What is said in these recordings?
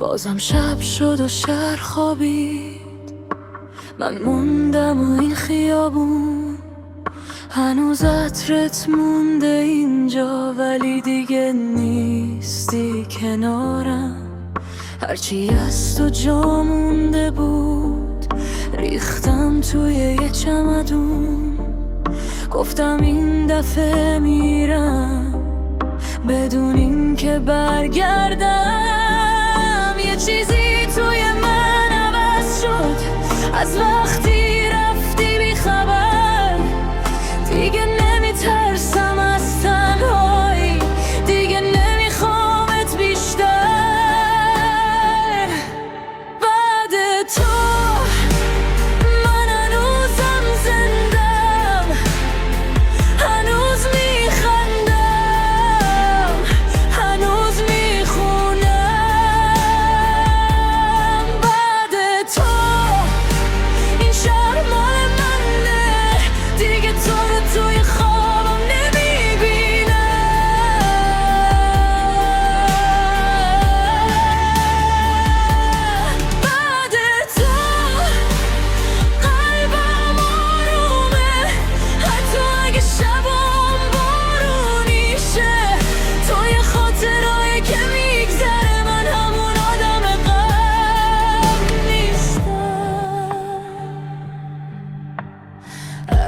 بازم شب شد و شهر خوابید، من موندم و این خیابون هنوز عطرت مونده اینجا، ولی دیگه نیستی کنارم. هرچی از تو جا مونده بود ریختم توی یه چمدون، گفتم این دفعه میرم بدون این که برگردم. یه چیزی توی من عوض شد از وقتی رفتی بی خبر، دیگه نمیترسم از تنهایی، دیگه نمیخوامت بیشتر. بعد تو من هنوزم زندم، هنوز میخندم، هنوز میخونم. بعد تو این شهر مال منه، دیگه تو رو توی خوابم نمیبینم. بعد تو قلبم آرومه، حتی اگه شبام بارونیشه. توی خاطرایی که میگذره من همون آدم قبل نیستم.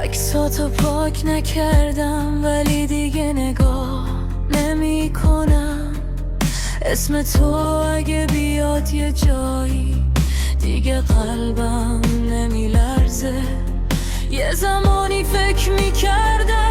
عکساتو پاک نکردم ولی دیگه نگاه نمی کنم. اسم تو اگه بیاد یه جایی دیگه قلبم نمی لرزه. یه زمانی فکر می کردم